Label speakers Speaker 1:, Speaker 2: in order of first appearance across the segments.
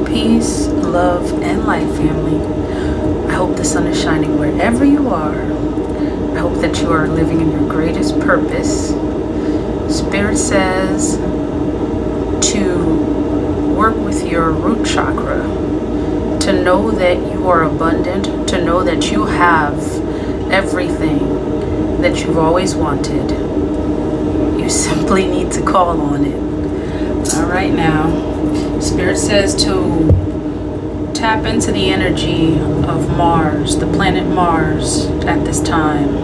Speaker 1: Peace, love, and light, family. I hope the sun is shining wherever you are. I hope that you are living in your greatest purpose. Spirit says to work with your root chakra, to know that you are abundant, to know that you have everything that you've always wanted. You simply need to call on it. All right, now, Spirit says to tap into the energy of Mars, the planet Mars at this time,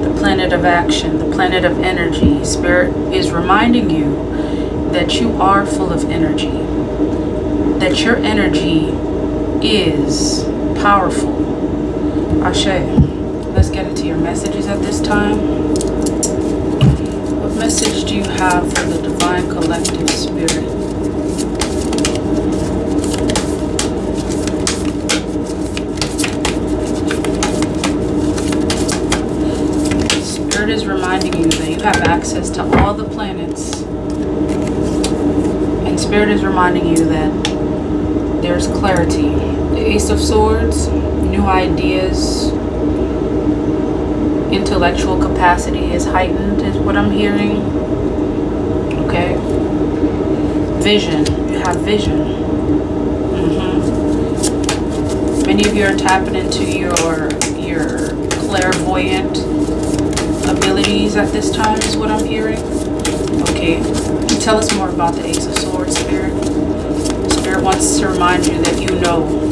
Speaker 1: the planet of action, the planet of energy. Spirit is reminding you that you are full of energy, that your energy is powerful. Ashe. Let's get into your messages at this time. What message do you have for the Divine Collective Spirit? Spirit is reminding you that you have access to all the planets. And Spirit is reminding you that there's clarity. The Ace of Swords, new ideas, intellectual capacity is heightened, is what I'm hearing. Okay. Vision. You have vision. Many of you are tapping into your clairvoyant abilities at this time, is what I'm hearing. Okay. Tell us more about the Ace of Swords, Spirit. Spirit wants to remind you that you know.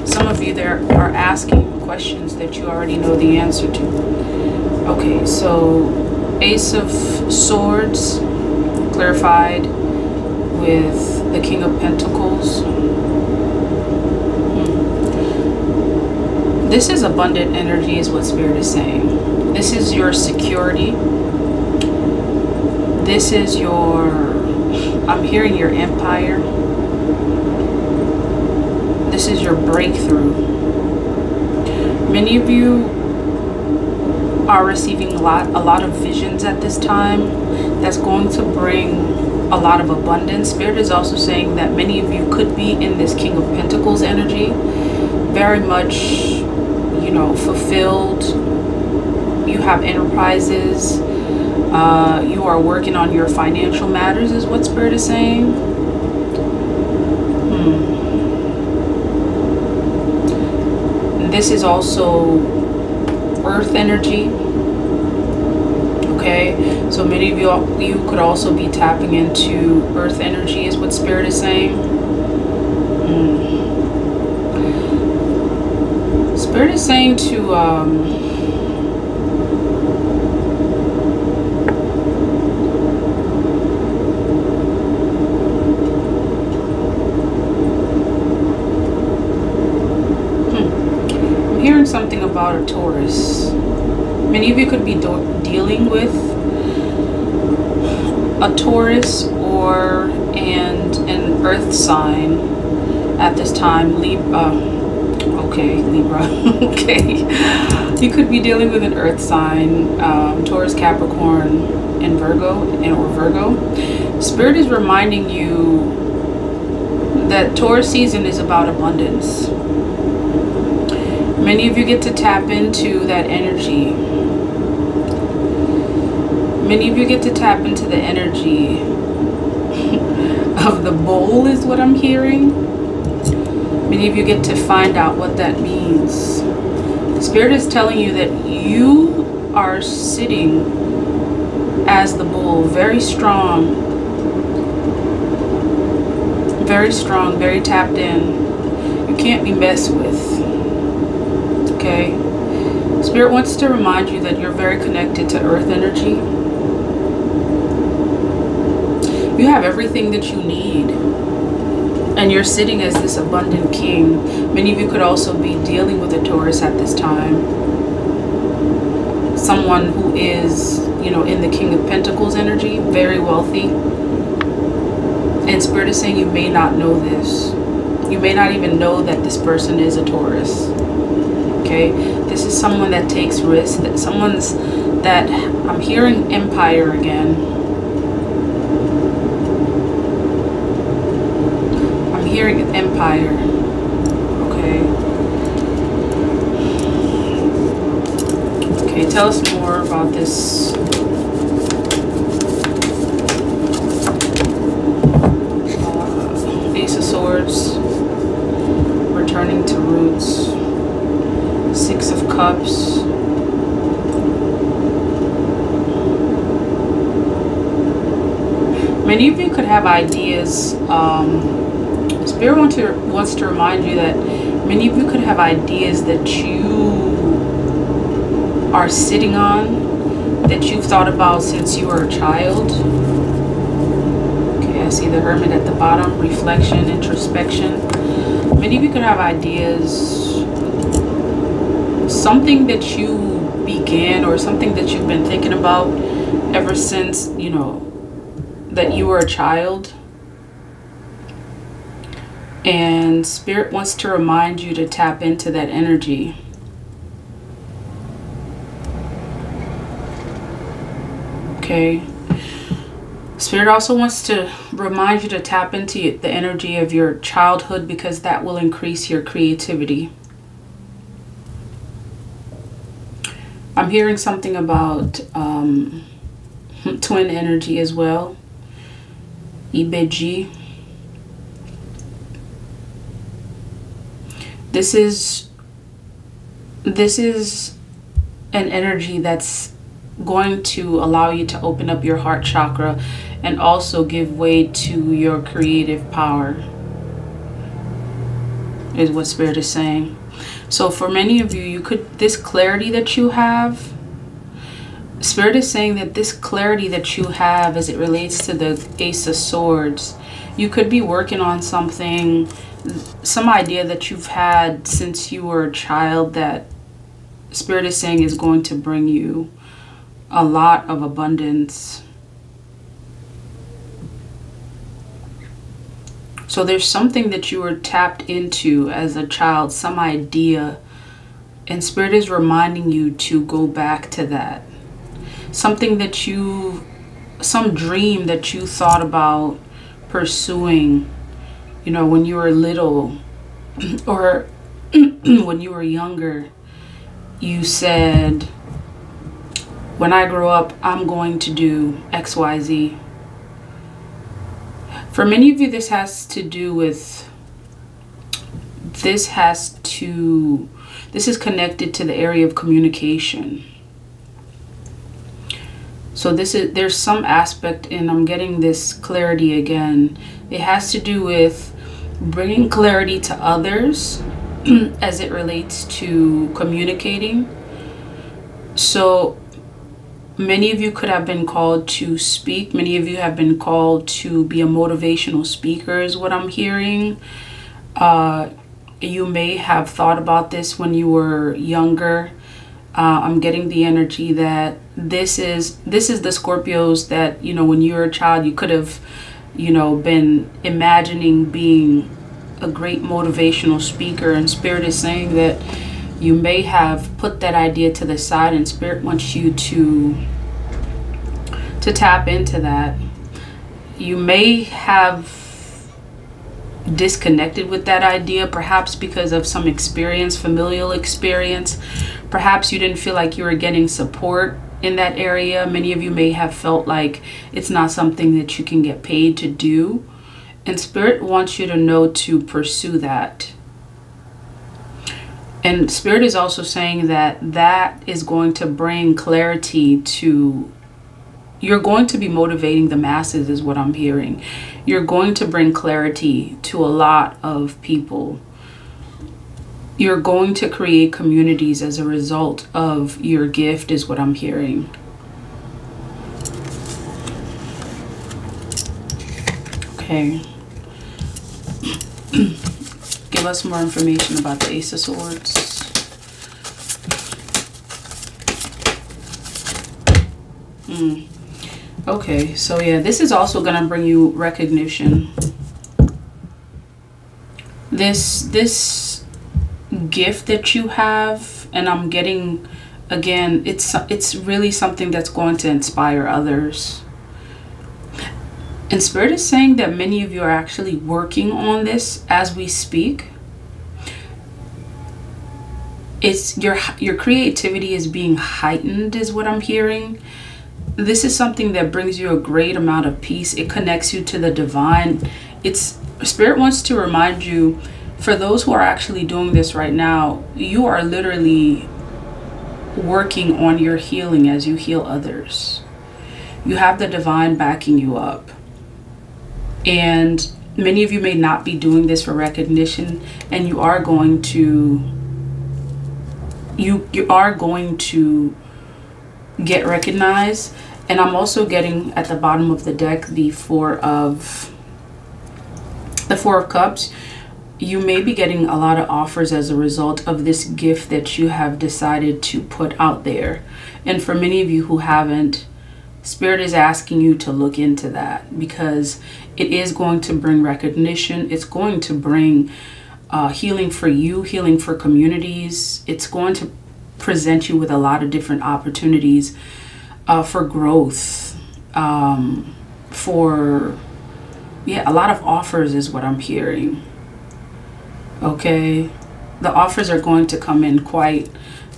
Speaker 1: Some of you there are asking questions that you already know the answer to. Okay, so Ace of Swords clarified with the King of Pentacles. This is abundant energy, is what Spirit is saying. This is your security. This is your, I'm hearing your empire. This is your breakthrough. Many of you are receiving a lot of visions at this time that's going to bring a lot of abundance. Spirit is also saying that many of you could be in this King of Pentacles energy, very much, you know, fulfilled. You have enterprises. You are working on your financial matters, is what Spirit is saying. This is also earth energy. Okay, so many of you could also be tapping into earth energy, is what Spirit is saying. Spirit is saying to something about a Taurus. Many of you could be dealing with a Taurus or an earth sign at this time. Libra. Okay, Libra. Okay, you could be dealing with an earth sign, Taurus, Capricorn, and Virgo, or Virgo. Spirit is reminding you that Taurus season is about abundance. Many of you get to tap into that energy. Many of you get to tap into the energy of the bull, is what I'm hearing. Many of you get to find out what that means. Spirit is telling you that you are sitting as the bull, very strong, very tapped in. You can't be messed with. Okay, Spirit wants to remind you that you're very connected to earth energy. You have everything that you need, and you're sitting as this abundant king. Many of you could also be dealing with a Taurus at this time. Someone who is, you know, in the King of Pentacles energy, very wealthy. And Spirit is saying you may not know this. You may not even know that this person is a Taurus. Okay, this is someone that takes risks, that I'm hearing empire again. hearing an empire. Okay. Okay, tell us more about this. Ace of Swords. Returning to roots. Six of Cups. Many of you could have ideas. Spirit wants to remind you that many of you could have ideas that you are sitting on, that you've thought about since you were a child. Okay, I see the Hermit at the bottom. Reflection, introspection. Many of you could have ideas. Something that you began or something that you've been thinking about ever since, you know, that you were a child. And Spirit wants to remind you to tap into that energy. Okay. Spirit also wants to remind you to tap into the energy of your childhood, because that will increase your creativity. I'm hearing something about twin energy as well. Ibeji. This is an energy that's going to allow you to open up your heart chakra and also give way to your creative power, is what Spirit is saying. So for many of you, this clarity that you have, Spirit is saying that this clarity that you have as it relates to the Ace of Swords, you could be working on something, some idea that you've had since you were a child, that Spirit is saying is going to bring you a lot of abundance. So there's something that you were tapped into as a child, some idea, and Spirit is reminding you to go back to that. Something that some dream that you thought about pursuing, you know, when you were little, or when you were younger. You said, when I grow up, I'm going to do XYZ. For many of you, this has to do with, this is connected to the area of communication. So there's some aspect, and I'm getting this clarity again. It has to do with bringing clarity to others as it relates to communicating. So many of you could have been called to speak. Many of you have been called to be a motivational speaker, is what I'm hearing. You may have thought about this when you were younger. I'm getting the energy that this is the Scorpios that, you know, when you were a child, you could have, you know, been imagining being a great motivational speaker, and Spirit is saying that you may have put that idea to the side, and Spirit wants you to tap into that. You may have disconnected with that idea, perhaps because of some experience, familial experience. Perhaps you didn't feel like you were getting support in that area. Many of you may have felt like it's not something that you can get paid to do. And Spirit wants you to know to pursue that. And Spirit is also saying that that is going to bring clarity to, you're going to be motivating the masses, is what I'm hearing. You're going to bring clarity to a lot of people. You're going to create communities as a result of your gift, is what I'm hearing. Okay. Give us more information about the Ace of Swords. Okay, so yeah, this is also going to bring you recognition. This gift that you have, and I'm getting, again, it's really something that's going to inspire others. And Spirit is saying that many of you are actually working on this as we speak. It's your creativity is being heightened, is what I'm hearing. This is something that brings you a great amount of peace. It connects you to the divine. Spirit wants to remind you, for those who are actually doing this right now, you are literally working on your healing as you heal others. You have the divine backing you up. And many of you may not be doing this for recognition, and you are going to get recognized. And I'm also getting at the bottom of the deck the Four of Cups. You may be getting a lot of offers as a result of this gift that you have decided to put out there. And for many of you who haven't, Spirit is asking you to look into that, because it is going to bring recognition. It's going to bring healing for you, healing for communities. It's going to present you with a lot of different opportunities for growth, for a lot of offers is what I'm hearing. Okay, the offers are going to come in quite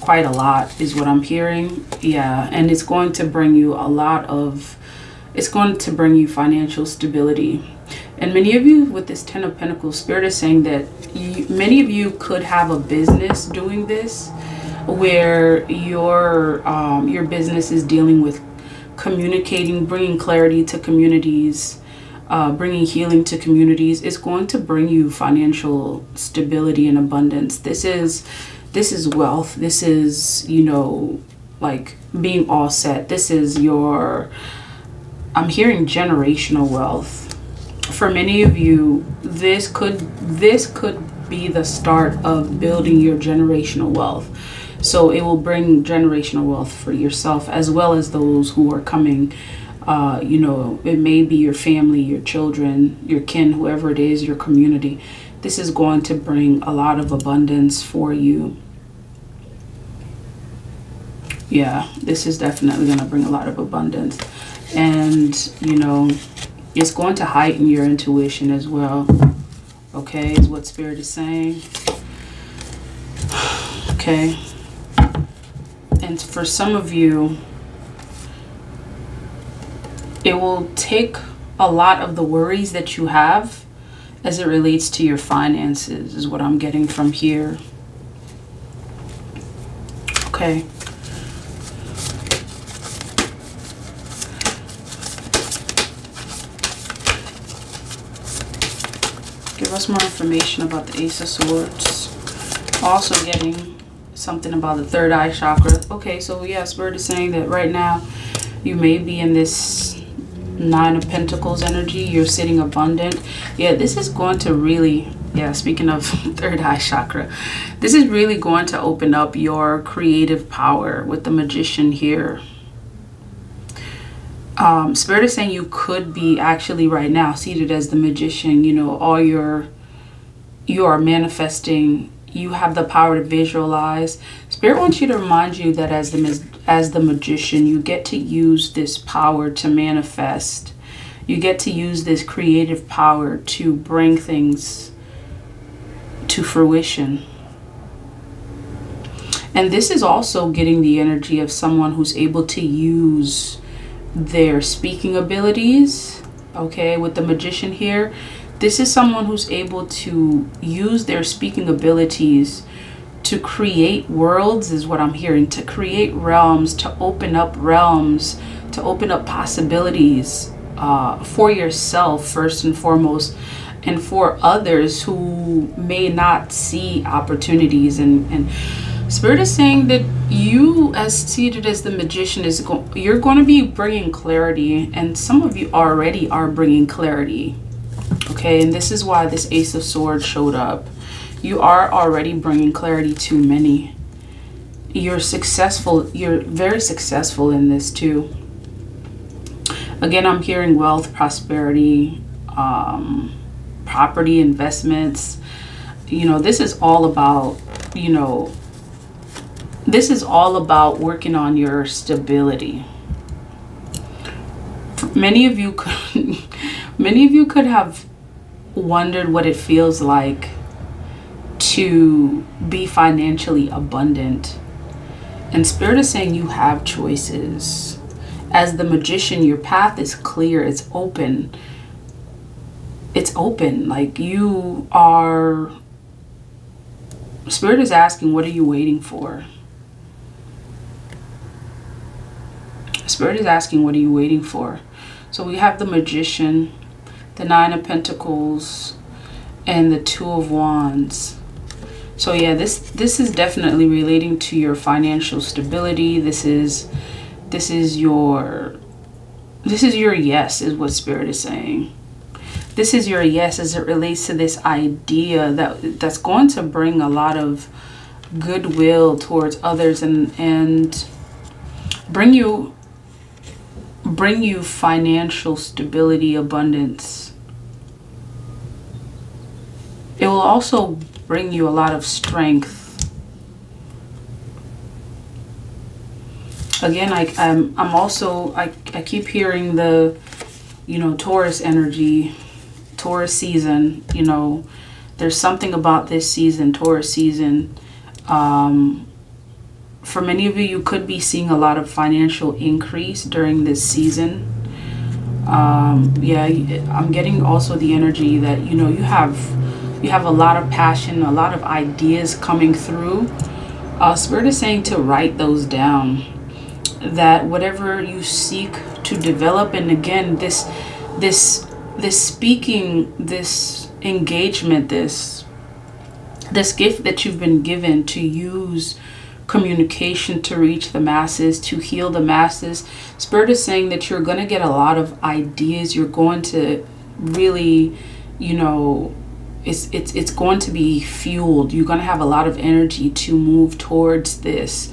Speaker 1: a lot is what I'm hearing. Yeah, and it's going to bring you it's going to bring you financial stability. And many of you with this Ten of Pentacles, Spirit is saying that many of you could have a business doing this, where your business is dealing with communicating, bringing clarity to communities, bringing healing to communities. Is going to bring you financial stability and abundance. This is wealth. This is, like being all set. This is I'm hearing generational wealth. For many of you, this could be the start of building your generational wealth. So it will bring generational wealth for yourself, as well as those who are coming. It may be your family, your children, your kin, whoever it is, your community. This is going to bring a lot of abundance for you. Yeah, this is definitely going to bring a lot of abundance. And, it's going to heighten your intuition as well. Okay, is what Spirit is saying. Okay. And for some of you, it will take a lot of the worries that you have as it relates to your finances, is what I'm getting from here. Okay. Give us more information about the Ace of Swords. Also getting something about the third eye chakra. Okay, so yeah, Spirit is saying that right now you may be in this Nine of Pentacles energy. You're sitting abundant. Yeah, this is going to really, speaking of third eye chakra, this is really going to open up your creative power with the Magician here. Spirit is saying you could be actually right now seated as the Magician. You are manifesting. You have the power to visualize. Spirit wants you to remind you that as the Magician, you get to use this power to manifest. You get to use this creative power to bring things to fruition. And this is also getting the energy of someone who's able to use their speaking abilities. Okay, with the Magician here, this is someone who's able to use their speaking abilities to create worlds, is what I'm hearing, to create realms, to open up possibilities for yourself first and foremost, and for others who may not see opportunities. And Spirit is saying that you, as seated as the Magician, you're going to be bringing clarity, and some of you already are bringing clarity. Okay, and this is why this Ace of Swords showed up. You are already bringing clarity to many. You're successful. You're very successful in this too. Again, I'm hearing wealth, prosperity, property, investments. This is all about, this is all about working on your stability. For many of you, Many of you could have wondered what it feels like to be financially abundant. And Spirit is saying you have choices. As the Magician, your path is clear. It's open. It's open. Like you are... Spirit is asking, what are you waiting for? Spirit is asking, what are you waiting for? So we have the Magician, the Nine of Pentacles, and the Two of Wands. So yeah, this is definitely relating to your financial stability. This is your yes, is what Spirit is saying. This is your yes as it relates to this idea that's going to bring a lot of goodwill towards others and bring you financial stability, abundance. It will also bring you a lot of strength. Again, I keep hearing the, Taurus energy, Taurus season. There's something about this season, Taurus season. For many of you, you could be seeing a lot of financial increase during this season. Yeah, I'm getting also the energy that, you have a lot of passion, a lot of ideas coming through. Spirit is saying to write those down. That whatever you seek to develop, and again, this speaking, this engagement, this gift that you've been given to use communication to reach the masses, to heal the masses. Spirit is saying that you're going to get a lot of ideas. You're going to really, it's going to be fueled. You're going to have a lot of energy to move towards this.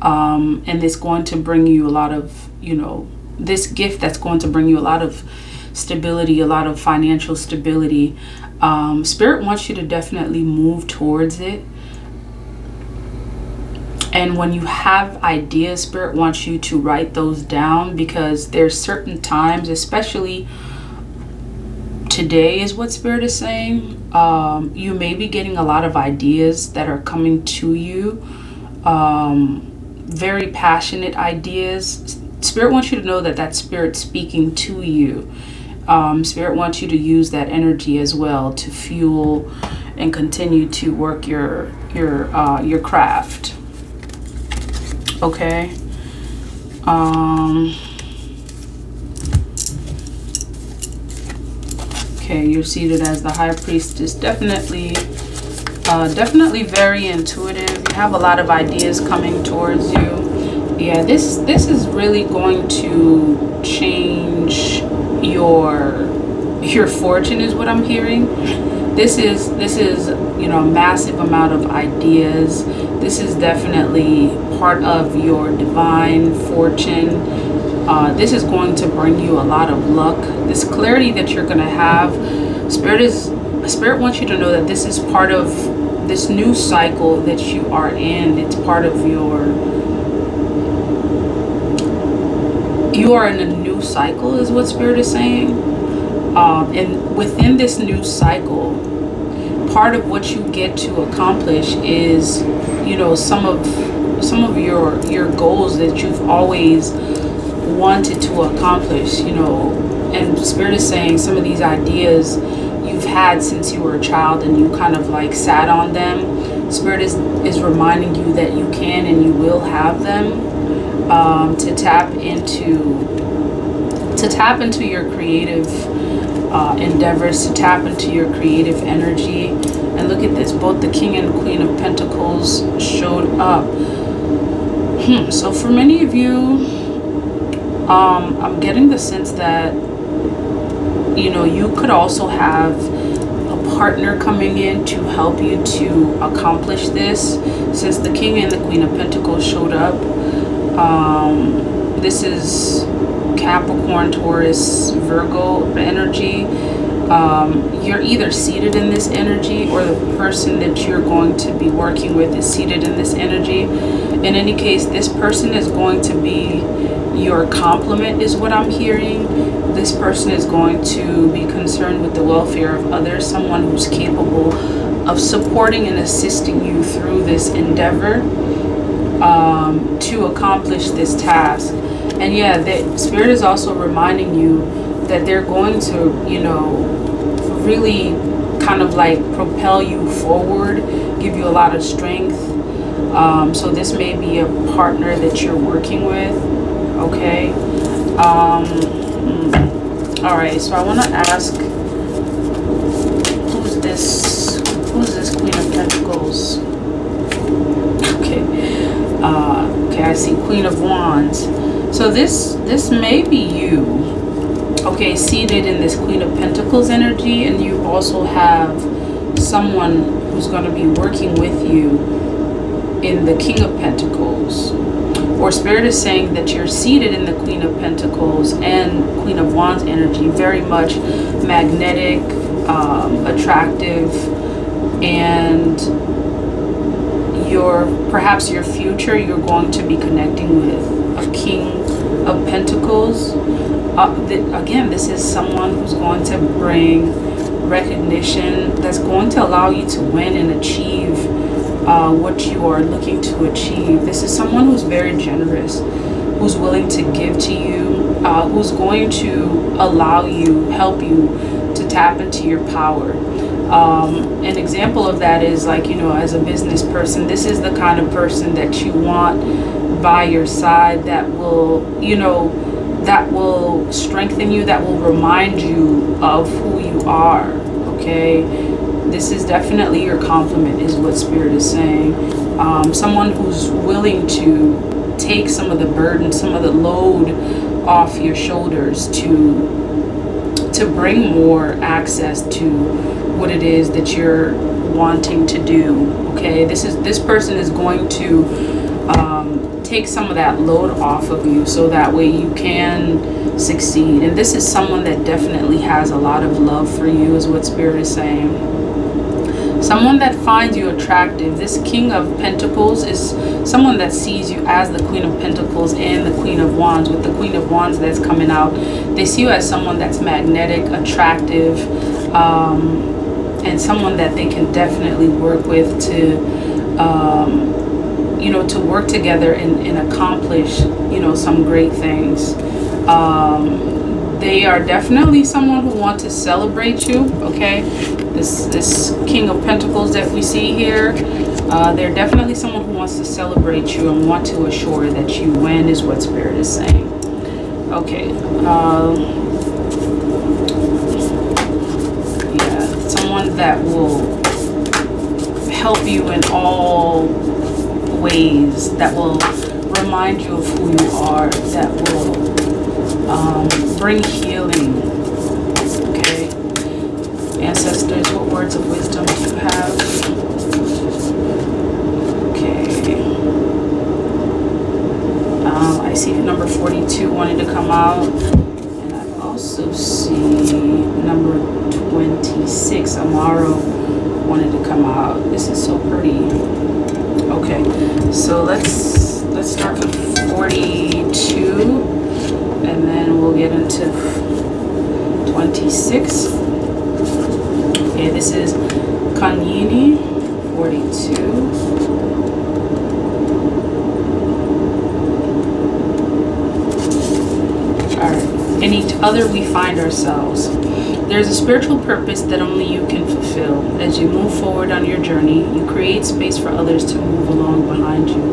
Speaker 1: And it's going to bring you a lot of, this gift that's going to bring you a lot of stability, a lot of financial stability. Spirit wants you to definitely move towards it. And when you have ideas, Spirit wants you to write those down, because there's certain times, especially today is what Spirit is saying. You may be getting a lot of ideas that are coming to you. Very passionate ideas. Spirit wants you to know that that's Spirit speaking to you. Spirit wants you to use that energy as well to fuel and continue to work your craft. Okay. Okay, you're seated as the High Priestess. Definitely very intuitive. You have a lot of ideas coming towards you. Yeah, this is really going to change your fortune, is what I'm hearing. This is a massive amount of ideas. This is definitely part of your divine fortune. This is going to bring you a lot of luck. This clarity that you're going to have. Spirit wants you to know that this is part of this new cycle that you are in. It's part of you are in a new cycle, is what Spirit is saying. And within this new cycle, part of what you get to accomplish is, some of your goals that you've always wanted to accomplish, and Spirit is saying some of these ideas you've had since you were a child and you kind of like sat on them. Spirit is reminding you that you can and you will have them, to tap into your creative endeavors, to tap into your creative energy. And look at this, both the King and Queen of Pentacles showed up. So for many of you, I'm getting the sense that you could also have a partner coming in to help you to accomplish this. Since the King and the Queen of Pentacles showed up, this is Capricorn, Taurus, Virgo energy. You're either seated in this energy, or the person that you're going to be working with is seated in this energy. In any case, this person is going to be your complement, is what I'm hearing. This person is going to be concerned with the welfare of others, someone who's capable of supporting and assisting you through this endeavor to accomplish this task. And yeah, the Spirit is also reminding you that they're going to, you know, really kind of like propel you forward, give you a lot of strength. So this may be a partner that you're working with, okay? All right, so I want to ask, who's this Queen of Pentacles? Okay, okay, I see Queen of Wands. So this may be you, okay, seated in this Queen of Pentacles energy, and you also have someone who's going to be working with you in the King of Pentacles. Or Spirit is saying that you're seated in the Queen of Pentacles and Queen of Wands energy, very much magnetic, attractive, and perhaps your future, you're going to be connecting with a King of Pentacles. Again, this is someone who's going to bring recognition, that's going to allow you to win and achieve what you are looking to achieve. This is someone who's very generous, who's willing to give to you, who's going to allow you, help you to tap into your power. An example of that is, like, you know, as a business person, this is the kind of person that you want by your side, that will, you know, that will strengthen you, that will remind you of who you are, okay? This is definitely your complement, is what Spirit is saying. Someone who's willing to take some of the burden, some of the load off your shoulders to bring more access to what it is that you're wanting to do, okay? This person is going to take some of that load off of you, so that way you can succeed. And this is someone that definitely has a lot of love for you, is what Spirit is saying. Someone that finds you attractive. This King of Pentacles is someone that sees you as the Queen of Pentacles and the Queen of Wands. With the Queen of Wands that's coming out, they see you as someone that's magnetic, attractive, and someone that they can definitely work with to you know, to work together and accomplish, you know, some great things. They are definitely someone who wants to celebrate you, okay? This King of Pentacles that we see here, they're definitely someone who wants to celebrate you and want to assure that you win, is what Spirit is saying. Okay. Yeah, someone that will help you in all ways, that will remind you of who you are, that will bring healing, okay? Ancestors, what words of wisdom do you have? Okay. I see number 42 wanted to come out, and I also see number 26, Amaro, wanted to come out. This is so pretty. Okay, so let's start with 42, and then we'll get into 26. Okay, this is Kanyini, 42. Alright, in each other we find ourselves. There's a spiritual purpose that only you can fulfill. As you move forward on your journey, you create space for others to move along behind you.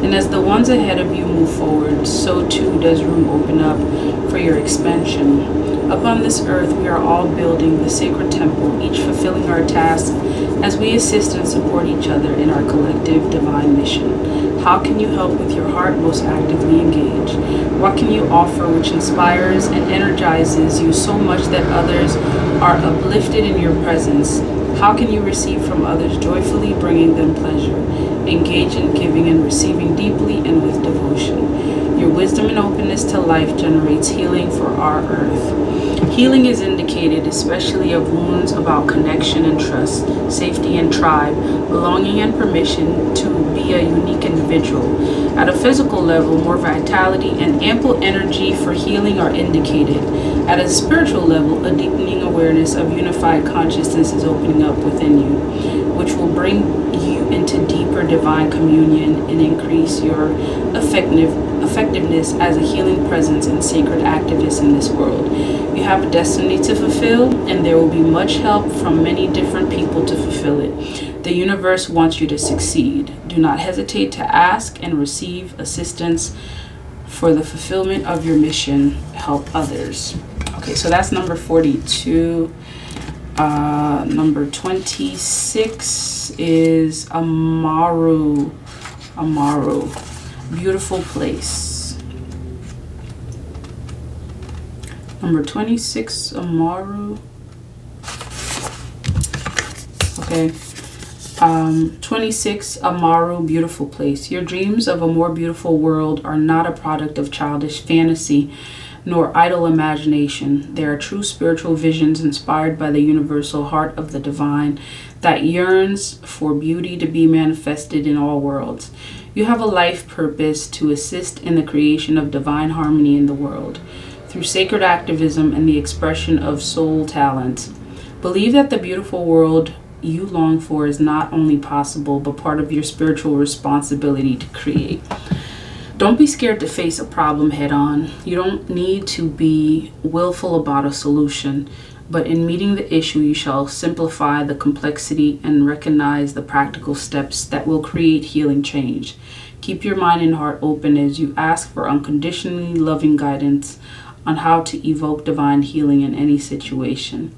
Speaker 1: And as the ones ahead of you move forward, so too does room open up for your expansion. Upon this earth, we are all building the sacred temple, each fulfilling our task as we assist and support each other in our collective divine mission. How can you help with your heart most actively engaged? What can you offer which inspires and energizes you so much that others are uplifted in your presence? How can you receive from others joyfully, bringing them pleasure? Engage in giving and receiving deeply and with devotion. Your wisdom and openness to life generates healing for our earth. Healing is indicated, especially of wounds about connection and trust, safety and tribe, belonging and permission to be a unique individual. At a physical level, more vitality and ample energy for healing are indicated. At a spiritual level, a deepening awareness of unified consciousness is opening up within you, which will bring you into deeper divine communion and increase your effectiveness as a healing presence and sacred activist in this world. You have a destiny to fulfill, and there will be much help from many different people to fulfill it. The universe wants you to succeed. Do not hesitate to ask and receive assistance for the fulfillment of your mission. Help others. Okay, so that's number 42. Number 26 is Amaru. Amaru. Beautiful place. Number 26, Amaru. Okay. 26, Amaru, beautiful place. Your dreams of a more beautiful world are not a product of childish fantasy nor idle imagination. They are true spiritual visions inspired by the universal heart of the divine that yearns for beauty to be manifested in all worlds. You have a life purpose to assist in the creation of divine harmony in the world through sacred activism and the expression of soul talents. Believe that the beautiful world you long for is not only possible, but part of your spiritual responsibility to create. Don't be scared to face a problem head on. You don't need to be willful about a solution, but in meeting the issue, you shall simplify the complexity and recognize the practical steps that will create healing change. Keep your mind and heart open as you ask for unconditionally loving guidance on how to evoke divine healing in any situation.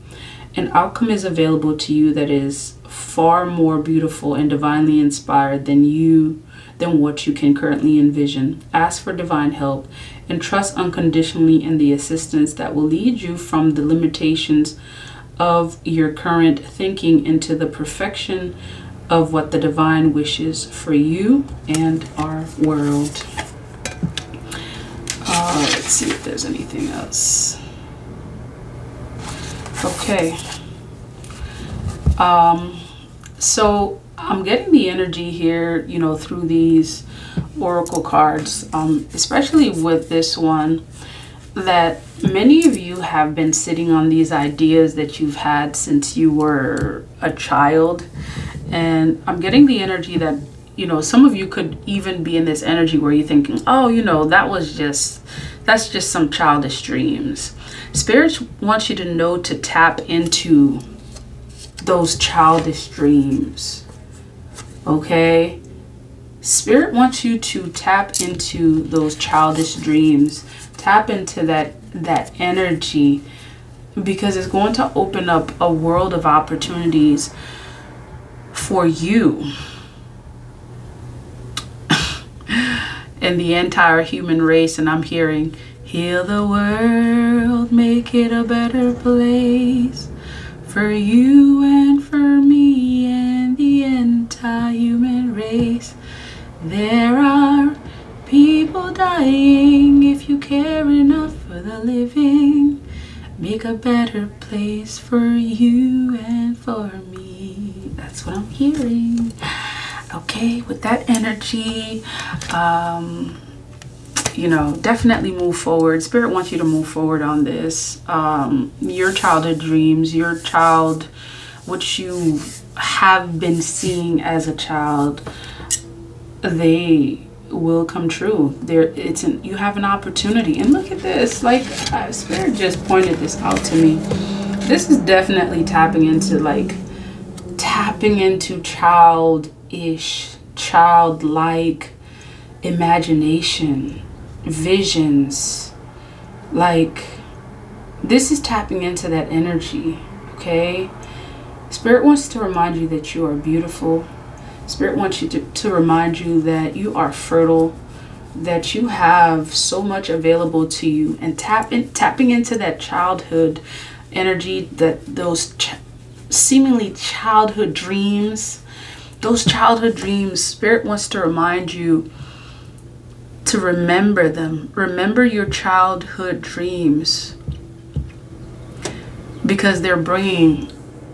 Speaker 1: An outcome is available to you that is far more beautiful and divinely inspired than what you can currently envision. Ask for divine help and trust unconditionally in the assistance that will lead you from the limitations of your current thinking into the perfection of what the divine wishes for you and our world. Let's see if there's anything else. Okay. So I'm getting the energy here, you know, through these oracle cards, especially with this one, that many of you have been sitting on these ideas that you've had since you were a child. And I'm getting the energy that, you know, some of you could even be in this energy where you're thinking, oh, you know, that's just some childish dreams. Spirit wants you to know to tap into those childish dreams. Okay? Spirit wants you to tap into those childish dreams. Tap into that energy, because it's going to open up a world of opportunities for you and the entire human race. And I'm hearing, heal the world, make it a better place for you and for me and the entire human race. There are people dying. If you care enough for the living, make a better place for you and for me. That's what I'm hearing. Okay, with that energy, you know, definitely move forward. Spirit wants you to move forward on this. Your childhood dreams, what you have been seeing as a child, they will come true. You have an opportunity. And look at this, like Spirit just pointed this out to me. This is definitely tapping into childish, childlike imagination, visions. Like, this is tapping into that energy. Okay, Spirit wants to remind you that you are beautiful. Spirit wants you to remind you that you are fertile, that you have so much available to you, and tapping into that childhood energy, that those seemingly childhood dreams, those childhood dreams. Spirit wants to remind you to remember them. Remember your childhood dreams. because they're bringing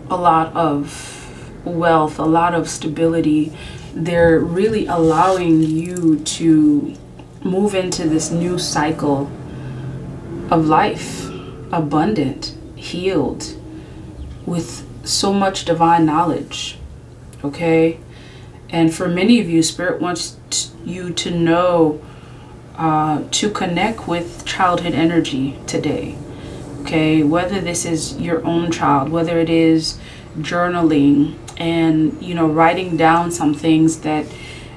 Speaker 1: a lot of wealth, a lot of stability. They're really allowing you to move into this new cycle of life, abundant, healed, with so much divine knowledge. Okay? And for many of you, Spirit wants you to know, to connect with childhood energy today. Okay? Whether this is your own child, whether it is journaling and, you know, writing down some things that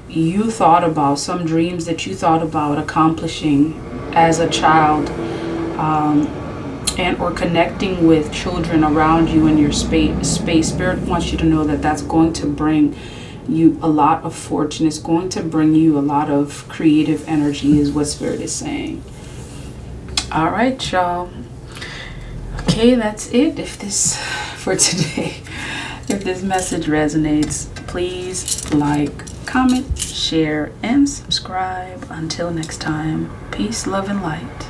Speaker 1: you thought about, some dreams that you thought about accomplishing as a child, and or connecting with children around you in your space. Spirit wants you to know that that's going to bring you a lot of fortune. It's going to bring you a lot of creative energy, is what Spirit is saying. All right, y'all. Okay, that's it. If this for today, if this message resonates, please like, comment, share, and subscribe. Until next time, peace, love, and light.